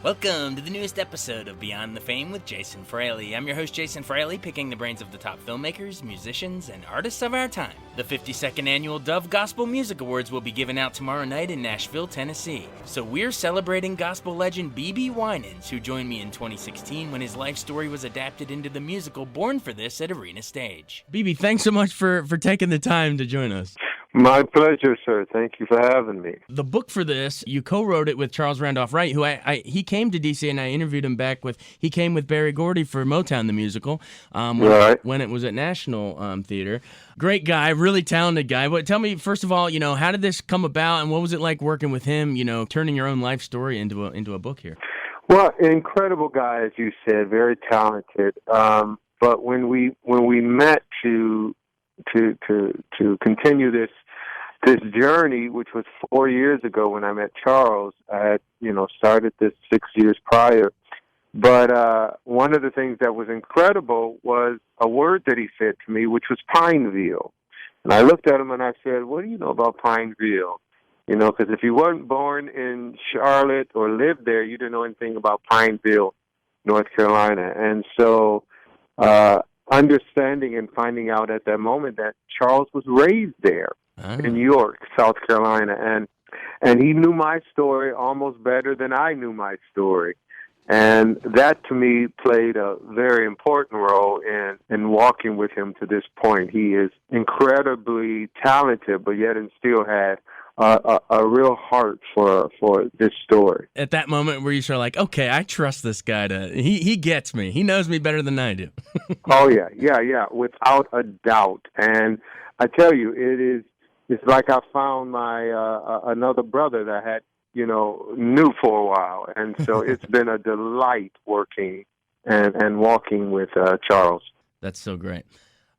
Welcome to the newest episode of Beyond the Fame with Jason Fraley. I'm your host, Jason Fraley, picking the brains of the top filmmakers, musicians, and artists of our time. The 52nd annual Dove Gospel Music Awards will be given out tomorrow night in Nashville, Tennessee. So we're celebrating gospel legend BeBe Winans, who joined me in 2016 when his life story was adapted into the musical Born for This at Arena Stage. BeBe, thanks so much for taking the time to join us. My pleasure, sir. Thank you for having me. The book for this, you co-wrote it with Charles Randolph Wright, who he came to D.C. and I interviewed him he came with Barry Gordy for Motown the Musical when it was at National Theater. Great guy, really talented guy. But tell me, first of all, how did this come about and what was it like working with him, turning your own life story into a book here? Well, incredible guy, as you said, very talented. But when we met to continue this journey, which was 4 years ago when I met Charles, I had, started this 6 years prior. But one of the things that was incredible was a word that he said to me, which was Pineville. And I looked at him and I said, what do you know about Pineville? Because if you weren't born in Charlotte or lived there, you didn't know anything about Pineville, North Carolina. And so understanding and finding out at that moment that Charles was raised there in York, South Carolina, and he knew my story almost better than I knew my story. And that, to me, played a very important role in walking with him to this point. He is incredibly talented, but yet still had a real heart for this story. At that moment where you sort of like, okay, I trust this guy he gets me. He knows me better than I do. Oh, yeah, without a doubt. And I tell you, it's like I found my another brother that I had, knew for a while. And so it's been a delight working and walking with Charles. That's so great.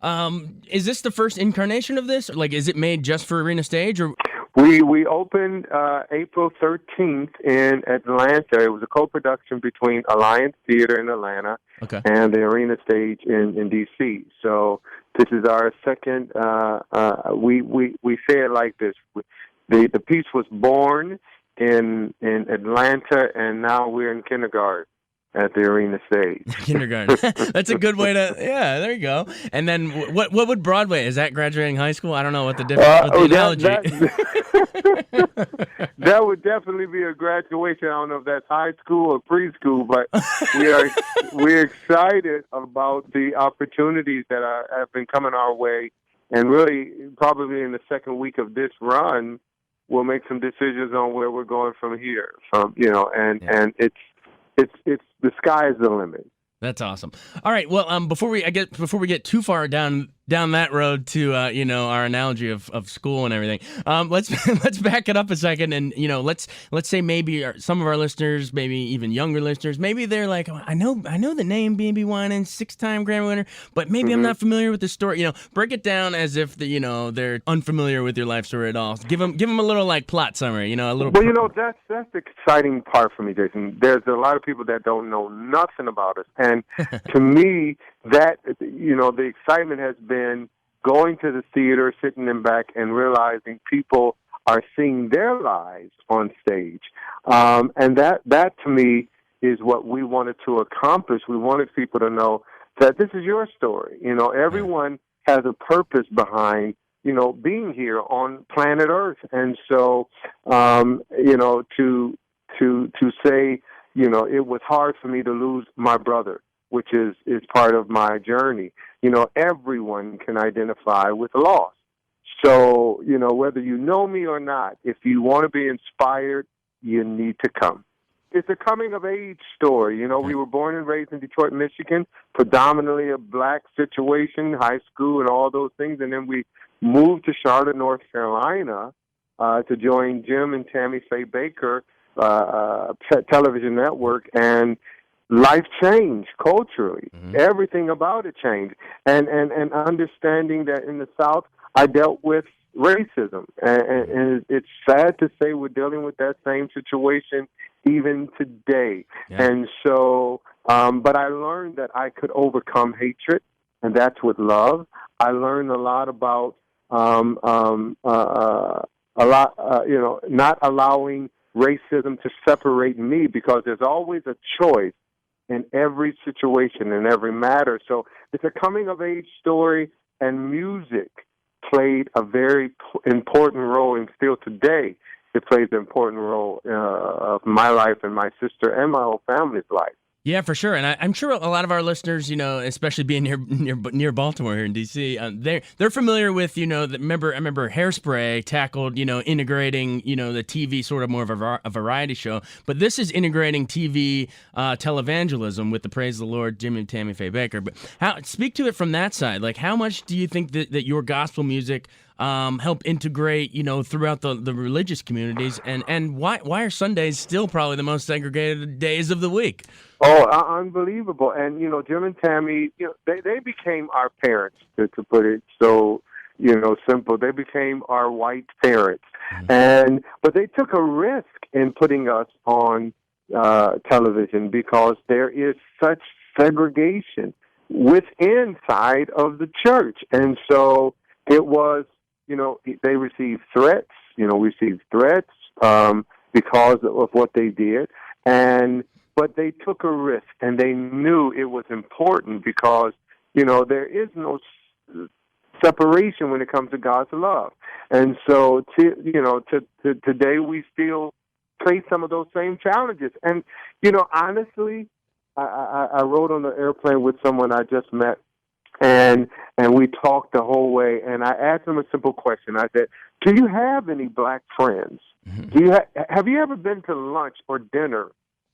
Is this the first incarnation of this? Like, is it made just for Arena Stage? Or We opened April 13th in Atlanta. It was a co-production between Alliance Theater in Atlanta and the Arena Stage in D.C. So this is our second. We say it like this: the piece was born in Atlanta, and now we're in kindergarten at the Arena Stage. Kindergarten. That's a good way to, there you go. And then what would Broadway, is that graduating high school? I don't know what the difference, what the analogy. That would definitely be a graduation. I don't know if that's high school or preschool, but we're excited about the opportunities that have been coming our way. And really, probably in the second week of this run, we'll make some decisions on where we're going from here. And it's the sky is the limit. That's awesome. All right. Well, before we get too far down that road to our analogy of school and everything, let's back it up a second and let's say maybe some of our listeners, maybe even younger listeners, maybe they're like, oh, I know the name BeBe Winans, 6-time Grammy winner, but maybe I'm not familiar with the story. Break it down as if they're unfamiliar with your life story at all. Give them a little like plot summary. A little. Well, that's the exciting part for me, Jason. There's a lot of people that don't know nothing about us, and to me, that the excitement has been going to the theater, sitting in back, and realizing people are seeing their lives on stage. And that to me is what we wanted to accomplish. We wanted people to know that this is your story. Everyone has a purpose behind, being here on planet Earth. And so, to say, it was hard for me to lose my brother, which is part of my journey. Everyone can identify with loss. So, whether you know me or not, if you want to be inspired, you need to come. It's a coming-of-age story. We were born and raised in Detroit, Michigan, predominantly a black situation, high school and all those things. And then we moved to Charlotte, North Carolina, to join Jim and Tammy Faye Baker television network, and life changed culturally. Mm-hmm. Everything about it changed. And understanding that in the South, I dealt with racism. And it's sad to say we're dealing with that same situation even today. Yeah. And so, but I learned that I could overcome hatred, and that's with love. I learned a lot about not allowing racism to separate me, because there's always a choice in every situation, in every matter. So it's a coming-of-age story, and music played a very important role, and still today it plays an important role of my life and my sister and my whole family's life. Yeah, for sure, and I'm sure a lot of our listeners, especially being near Baltimore here in D.C., they're familiar with, I remember Hairspray tackled, integrating, the TV sort of more of a variety show, but this is integrating TV televangelism with the Praise the Lord, Jimmy and Tammy Faye Baker. But speak to it from that side. Like, how much do you think that your gospel music help integrate, throughout the religious communities, and why are Sundays still probably the most segregated days of the week? Oh, unbelievable. And, Jim and Tammy, they became our parents, to put it so, simple. They became our white parents. But they took a risk in putting us on television, because there is such segregation inside of the church. And so it was, they received threats, because of what they did. But they took a risk, and they knew it was important, because, there is no separation when it comes to God's love. And so, today we still face some of those same challenges. And, honestly, I rode on the airplane with someone I just met, and we talked the whole way, and I asked him a simple question. I said, do you have any black friends? Mm-hmm. Have you ever been to lunch or dinner,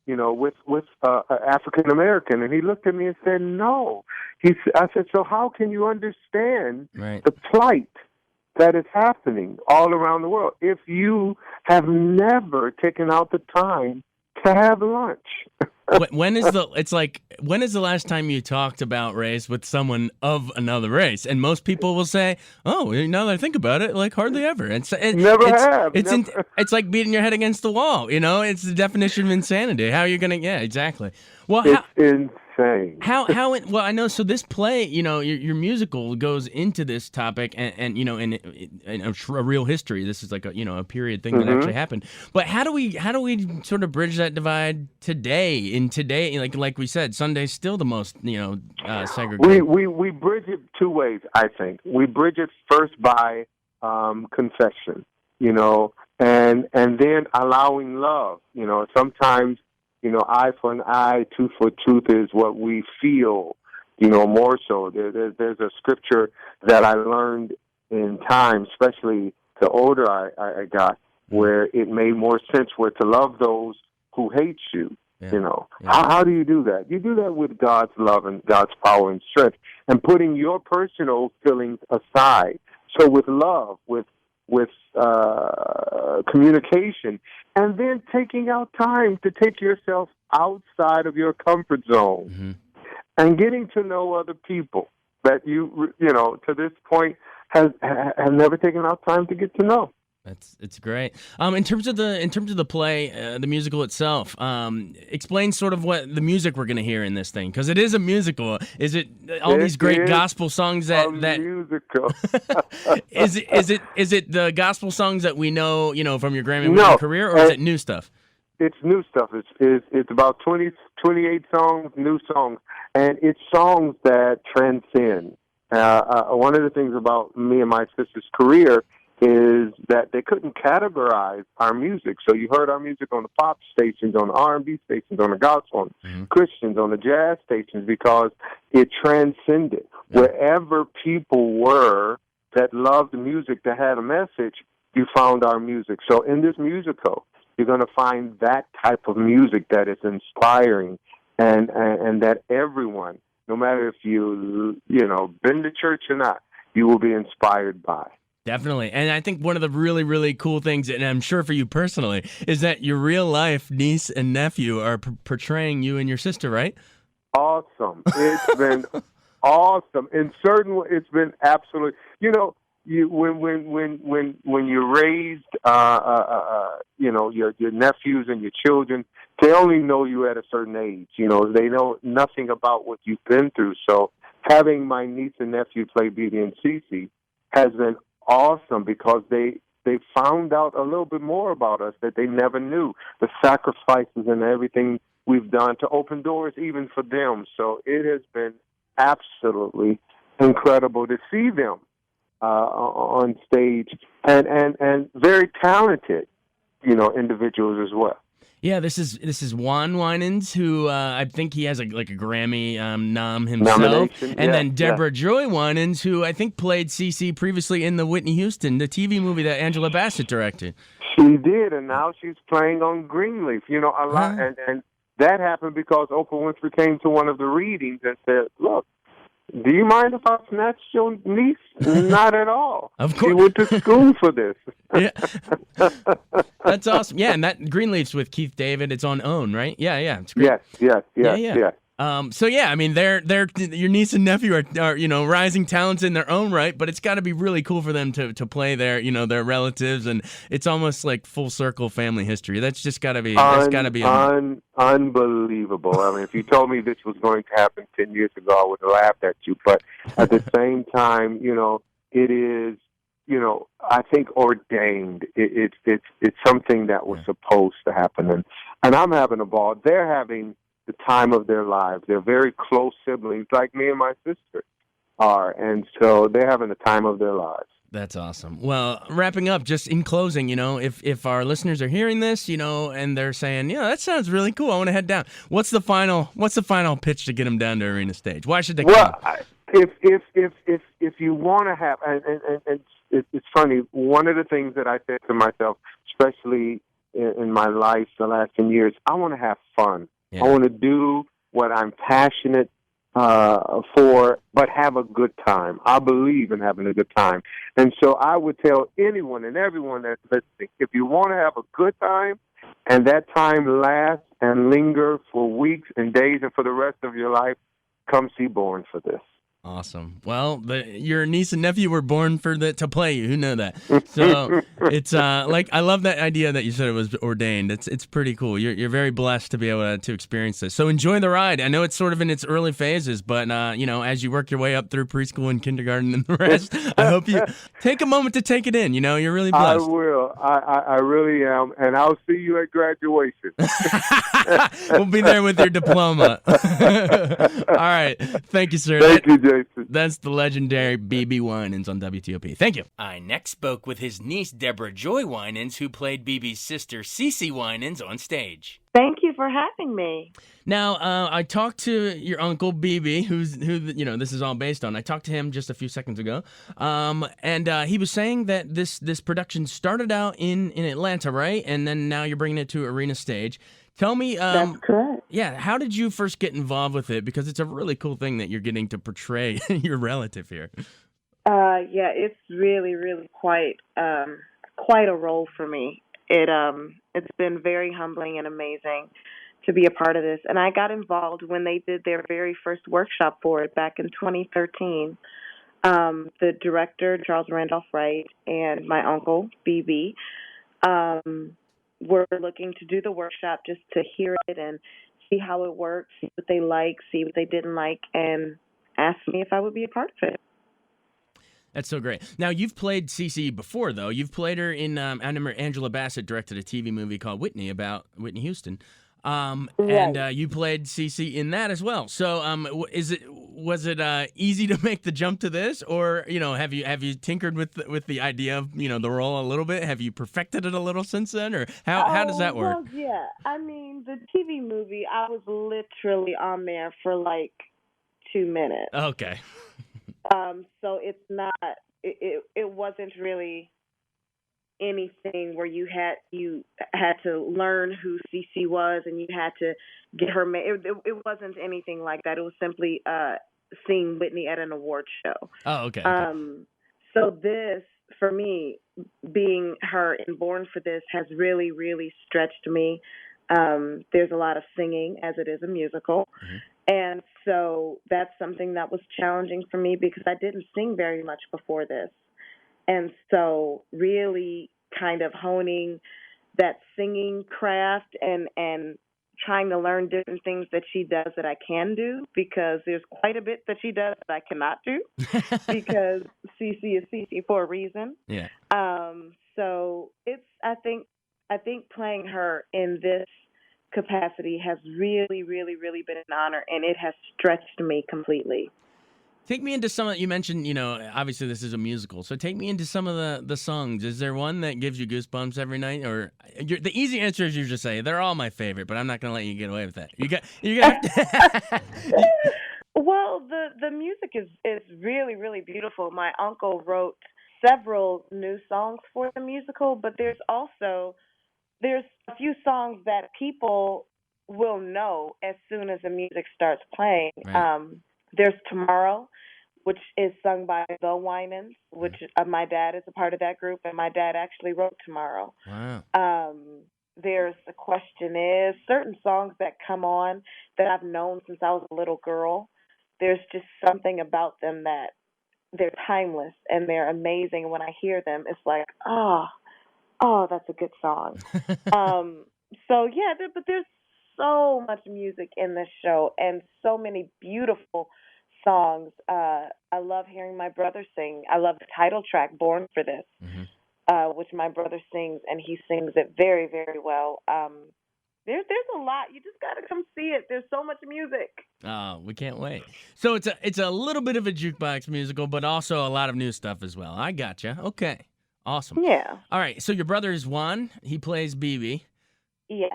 with African American? And he looked at me and said, no. I said, so how can you understand the plight that is happening all around the world if you have never taken out the time to have lunch? When is the last time you talked about race with someone of another race? And most people will say, "Oh, now that I think about it, like hardly ever." Never have. It's like beating your head against the wall. It's the definition of insanity. How are you gonna? Yeah, exactly. Well, it's insane. Well, I know. So this play, your musical goes into this topic, and in a real history. This is like a period thing that actually happened. But how do we sort of bridge that divide today? In today, like we said, Sunday's still the most segregated. We bridge it two ways. I think we bridge it first by confession, and then allowing love. Sometimes, eye for an eye, tooth for tooth is what we feel, more so. There's a scripture that I learned in time, especially the older I got, where it made more sense, where to love those who hate you. Yeah. How do you do that? You do that with God's love and God's power and strength, and putting your personal feelings aside. So with love, with communication, and then taking out time to take yourself outside of your comfort zone, and getting to know other people that you to this point have never taken out time to get to know. It's great. In terms of the play, the musical itself, explain sort of what the music we're going to hear in this thing, because it is a musical. Is it these great gospel songs that musical? Is it the gospel songs that we know from your Grammy-winning career, or is it new stuff? It's new stuff. It's about 28 songs, new songs, and it's songs that transcend. One of the things about me and my sister's career is that they couldn't categorize our music. So you heard our music on the pop stations, on the R&B stations, on the gospel, Christians, on the jazz stations, because it transcended. Wherever people were that loved music, that had a message, you found our music. So in this musical, you're going to find that type of music that is inspiring, and that everyone, no matter if you been to church or not, you will be inspired by. Definitely. And I think one of the really, really cool things, and I'm sure for you personally, is that your real life niece and nephew are portraying you and your sister, right? Awesome. It's been awesome. In certain ways, it's been absolutely, when you're raised, your nephews and your children, they only know you at a certain age. They know nothing about what you've been through. So having my niece and nephew play BeBe and CeCe has been awesome, because they they found out a little bit more about us that they never knew, the sacrifices and everything we've done to open doors even for them. So it has been absolutely incredible to see them on stage, and very talented, individuals as well. Yeah, this is Juan Winans, who I think he has a Grammy nom himself, Nomination, and yeah, then Deborah Joy Winans, who I think played CeCe previously in the Whitney Houston, the TV movie that Angela Bassett directed. She did, and now she's playing on Greenleaf. A lot, and that happened because Oprah Winfrey came to one of the readings and said, "Look, do you mind if I snatch your niece?" Not at all. Of course. She went to school for this. Yeah. That's awesome. Yeah, and that Greenleaf's with Keith David. It's on OWN, right? Yeah, it's great. Yes. So yeah, I mean, they're your niece and nephew are rising talents in their own right, but it's got to be really cool for them to play their their relatives, and it's almost like full circle family history. That's just got to be unbelievable. I mean, if you told me this was going to happen 10 years ago, I would have laughed at you. But at the same time, it is, I think ordained. It's something that was supposed to happen, and I'm having a ball. They're having the time of their lives. They're very close siblings, like me and my sister are, and so they're having the time of their lives. That's awesome. Well, wrapping up, just in closing, if our listeners are hearing this, and they're saying, that sounds really cool, I want to head down. What's the final pitch to get them down to arena stage? Why should they come? Well, if you want to have, and it's funny, one of the things that I said to myself, especially in my life the last 10 years, I want to have fun. Yeah. I want to do what I'm passionate for, but have a good time. I believe in having a good time. And so I would tell anyone and everyone that's listening, if you want to have a good time and that time lasts and linger for weeks and days and for the rest of your life, come see Born for this. Awesome. Well, your niece and nephew were born to play you. Who knew that? So it's I love that idea that you said it was ordained. It's pretty cool. You're very blessed to be able to experience this. So enjoy the ride. I know it's sort of in its early phases, but as you work your way up through preschool and kindergarten and the rest, I hope you take a moment to take it in. You're really blessed. I will. I really am, and I'll see you at graduation. We'll be there with your diploma. All right. Thank you, sir. Thank you, Jason. That's the legendary BeBe Winans on WTOP. Thank you. I next spoke with his niece, Deborah Joy Winans, who played BeBe's sister, CeCe Winans, on stage. Thank you for having me. Now, I talked to your uncle, BeBe, who this is all based on. I talked to him just a few seconds ago, and he was saying that this production started out in Atlanta, right? And then now you're bringing it to arena stage. Tell me, that's correct. Yeah, how did you first get involved with it? Because it's a really cool thing that you're getting to portray your relative here. Yeah, it's really, really quite a role for me. It's been very humbling and amazing to be a part of this. And I got involved when they did their very first workshop for it back in 2013. The director, Charles Randolph Wright, and my uncle, BeBe, were looking to do the workshop just to hear it and see how it worked, see what they liked, see what they didn't like, and asked me if I would be a part of it. That's so great. Now, you've played CeCe before, though. You've played her in, I remember Angela Bassett directed a TV movie called Whitney about Whitney Houston. Right. And you played CeCe in that as well. So was it easy to make the jump to this, or have you tinkered with the idea of the role a little bit? Have you perfected it a little since then, or how does that work? Well, yeah. I mean, the TV movie, I was literally on there for like 2 minutes. Okay. So it's not. It wasn't really anything where you had to learn who CeCe was and you had to get her. It wasn't anything like that. It was simply seeing Whitney at an award show. Oh, okay. So this, for me, being her and born for this has really, really stretched me. There's a lot of singing, as it is a musical. Mm-hmm. And so that's something that was challenging for me because I didn't sing very much before this. And so really kind of honing that singing craft and trying to learn different things that she does that I can do, because there's quite a bit that she does that I cannot do because CeCe is CeCe for a reason. Yeah. so I think playing her in this capacity has really, really, really been an honor, and it has stretched me completely. Take me into some of, you mentioned, obviously this is a musical, so take me into some of the songs. Is there one that gives you goosebumps every night? Or the easy answer is you just say, they're all my favorite, but I'm not going to let you get away with that. You got to. Well, the music is really, really beautiful. My uncle wrote several new songs for the musical, but there's a few songs that people will know as soon as the music starts playing. Right. There's Tomorrow, which is sung by the Winans, which my dad is a part of that group, and my dad actually wrote Tomorrow. Wow. There's The Question Is, certain songs that come on that I've known since I was a little girl. There's just something about them that they're timeless and they're amazing. When I hear them, it's like, that's a good song. So yeah, but there's so much music in this show and so many beautiful songs. I love hearing my brother sing. I love the title track, Born for This, which my brother sings, and he sings it very, very well. There's a lot. You just got to come see it. There's so much music. Oh, we can't wait. So it's a little bit of a jukebox musical, but also a lot of new stuff as well. I gotcha. Okay. Awesome. Yeah. All right. So your brother is Juan. He plays BeBe. Yes.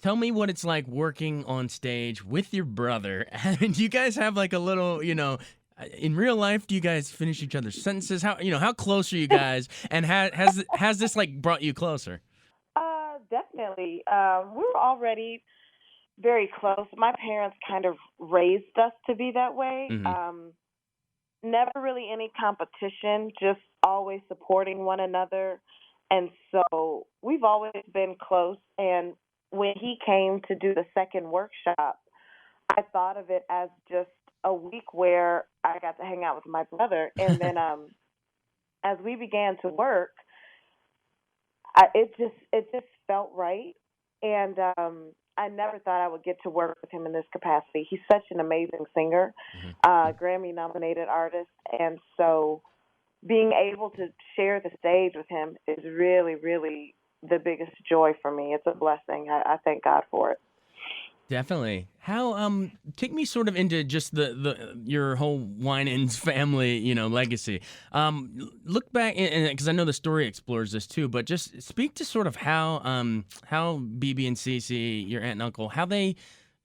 Tell me what it's like working on stage with your brother. And do you guys have like a little, in real life, do you guys finish each other's sentences? How close are you guys? And has this like brought you closer? Definitely. We were already very close. My parents kind of raised us to be that way. Never really any competition, just always supporting one another. And so we've always been close. And when he came to do the second workshop, I thought of it as just a week where I got to hang out with my brother. And then as we began to work, it just felt right. And I never thought I would get to work with him in this capacity. He's such an amazing singer, Grammy-nominated artist. And so being able to share the stage with him is really, really the biggest joy for me. It's a blessing. I thank God for it. Definitely. How take me sort of into just the your whole Winans family, legacy. Look back, and because I know the story explores this too, but just speak to sort of how BeBe and CeCe, your aunt and uncle, how they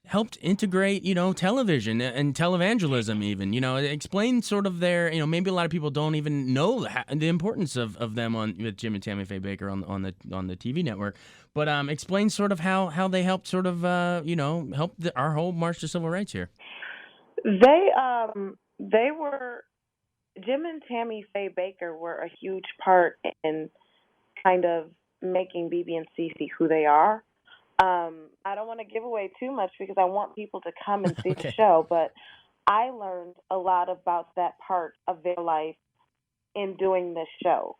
helped integrate, television and televangelism even, explain sort of their, maybe a lot of people don't even know the importance of them with Jim and Tammy Faye Baker on the TV network, but explain sort of how they helped sort of, help our whole March to Civil Rights here. They were, Jim and Tammy Faye Baker were a huge part in kind of making BeBe and CeCe who they are. I don't want to give away too much because I want people to come and see the show, but I learned a lot about that part of their life in doing this show.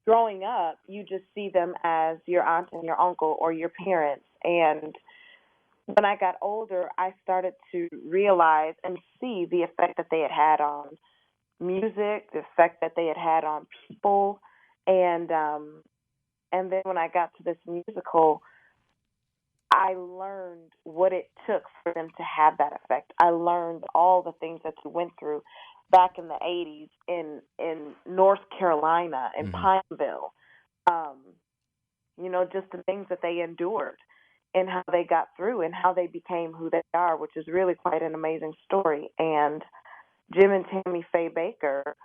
Growing up, you just see them as your aunt and your uncle or your parents. And when I got older, I started to realize and see the effect that they had on music, the effect that they had on people. And then when I got to this musical, I learned what it took for them to have that effect. I learned all the things that you went through back in the 80s in North Carolina, in Pineville. Just the things that they endured and how they got through and how they became who they are, which is really quite an amazing story. And Jim and Tammy Faye Baker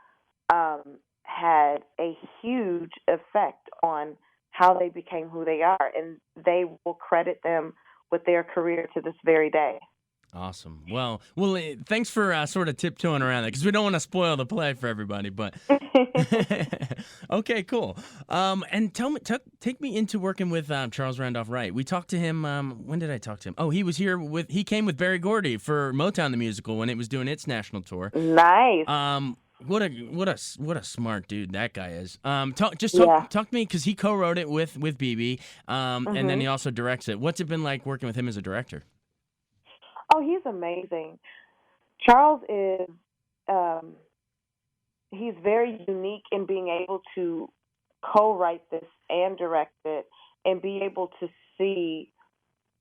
had a huge effect on how they became who they are, and they will credit them with their career to this very day. Awesome. Well, thanks for sort of tiptoeing around that because we don't want to spoil the play for everybody. But okay, cool. And take me into working with Charles Randolph Wright. We talked to him. When did I talk to him? Oh, he was here he came with Berry Gordy for Motown the Musical when it was doing its national tour. Nice. What a smart dude that guy is. Talk to me because he co-wrote it with BeBe, and then he also directs it. What's it been like working with him as a director? Oh, he's amazing. Charles is he's very unique in being able to co-write this and direct it and be able to see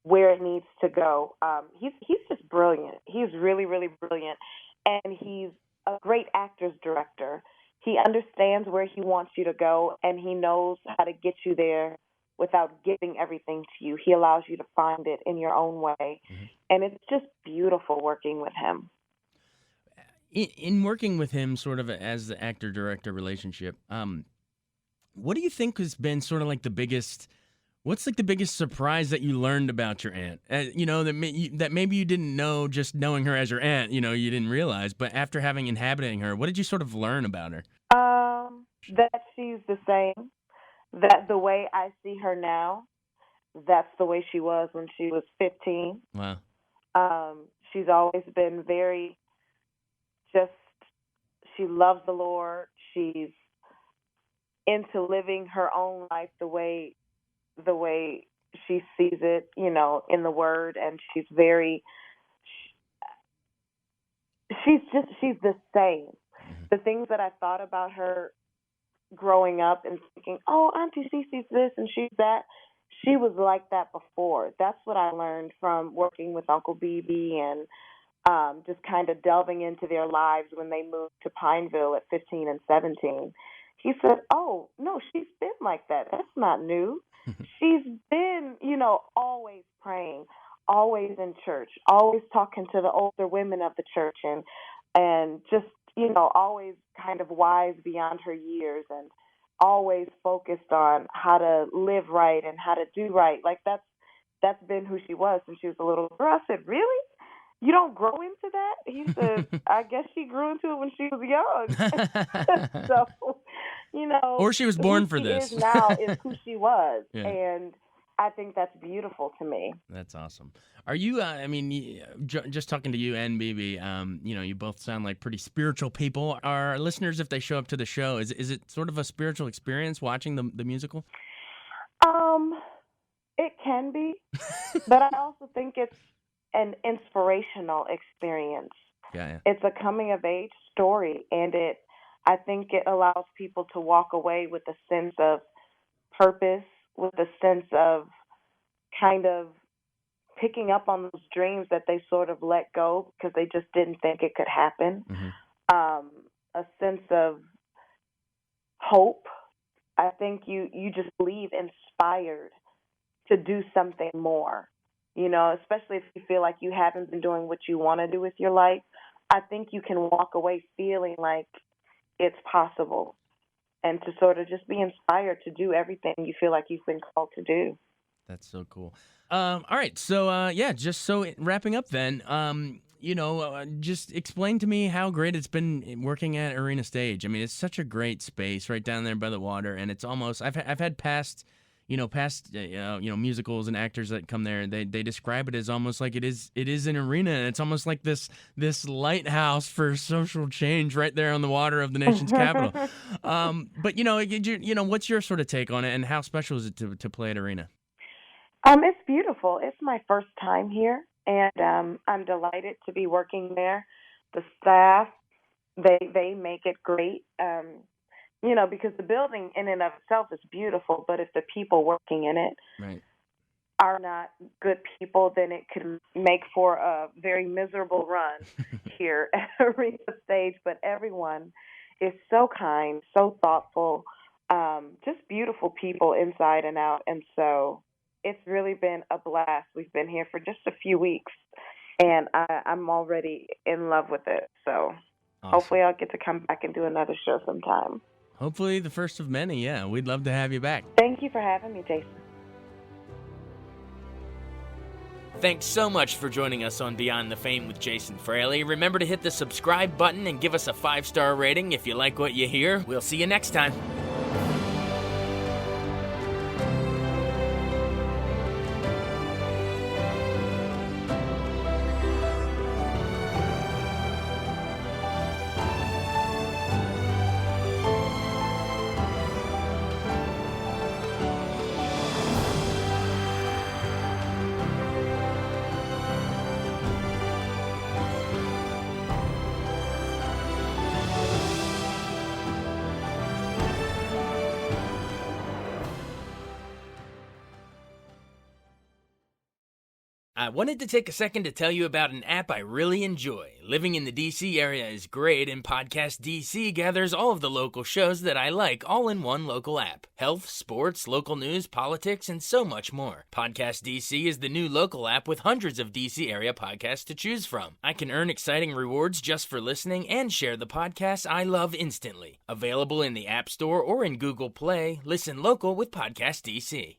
where it needs to go. He's just brilliant. He's really, really brilliant. And he's a great actor's director. He understands where he wants you to go, and he knows how to get you there without giving everything to you. He allows you to find it in your own way. Mm-hmm. And it's just beautiful working with him. In working with him sort of as the actor-director relationship, what do you think has been sort of like the biggest... What's like the biggest surprise that you learned about your aunt? That maybe you didn't know just knowing her as your aunt. You didn't realize, but after inhabiting her, what did you sort of learn about her? That she's the same. That the way I see her now, that's the way she was when she was 15. Wow. She's always been very she loves the Lord. She's into living her own life the way she sees it, in the Word, and she's the same. The things that I thought about her growing up and thinking, oh, Auntie CeCe's this and she's that, she was like that before. That's what I learned from working with Uncle BeBe and just kind of delving into their lives when they moved to Pineville at 15 and 17. He said, oh, no, she's been like that. That's not new. She's been, always praying, always in church, always talking to the older women of the church and just, always kind of wise beyond her years and always focused on how to live right and how to do right. Like that's been who she was since she was a little girl. I said, really? You don't grow into that? He said, I guess she grew into it when she was young. So, or she was born for who this. She is now is who she was. Yeah. And I think that's beautiful to me. That's awesome. Are you, just talking to you and BeBe, you both sound like pretty spiritual people. Our listeners, if they show up to the show, is it sort of a spiritual experience watching the musical? It can be, but I also think it's an inspirational experience. Yeah. It's a coming-of-age story, and I think it allows people to walk away with a sense of purpose, with a sense of kind of picking up on those dreams that they sort of let go because they just didn't think it could happen. Mm-hmm. A sense of hope. I think you just leave inspired to do something more, especially if you feel like you haven't been doing what you want to do with your life. I think you can walk away feeling like it's possible and to sort of just be inspired to do everything you feel like you've been called to do. That's so cool. All right. So, just so wrapping up then, just explain to me how great it's been working at Arena Stage. I mean, it's such a great space right down there by the water, and it's almost, I've had past musicals and actors that come there, they describe it as almost like it is an arena, and it's almost like this lighthouse for social change right there on the water of the nation's capital. But what's your sort of take on it, and how special is it to play at Arena? It's beautiful. It's my first time here, and I'm delighted to be working there. The staff, they make it great. Because the building in and of itself is beautiful, but if the people working in it right. are not good people, then it could make for a very miserable run here at Arena Stage. But everyone is so kind, so thoughtful, just beautiful people inside and out. And so it's really been a blast. We've been here for just a few weeks, and I'm already in love with it. So awesome. Hopefully I'll get to come back and do another show sometime. Hopefully the first of many, yeah. We'd love to have you back. Thank you for having me, Jason. Thanks so much for joining us on Beyond the Fame with Jason Fraley. Remember to hit the subscribe button and give us a 5-star rating if you like what you hear. We'll see you next time. I wanted to take a second to tell you about an app I really enjoy. Living in the D.C. area is great, and Podcast D.C. gathers all of the local shows that I like all in one local app. Health, sports, local news, politics, and so much more. Podcast D.C. is the new local app with hundreds of D.C. area podcasts to choose from. I can earn exciting rewards just for listening and share the podcasts I love instantly. Available in the App Store or in Google Play, listen local with Podcast D.C.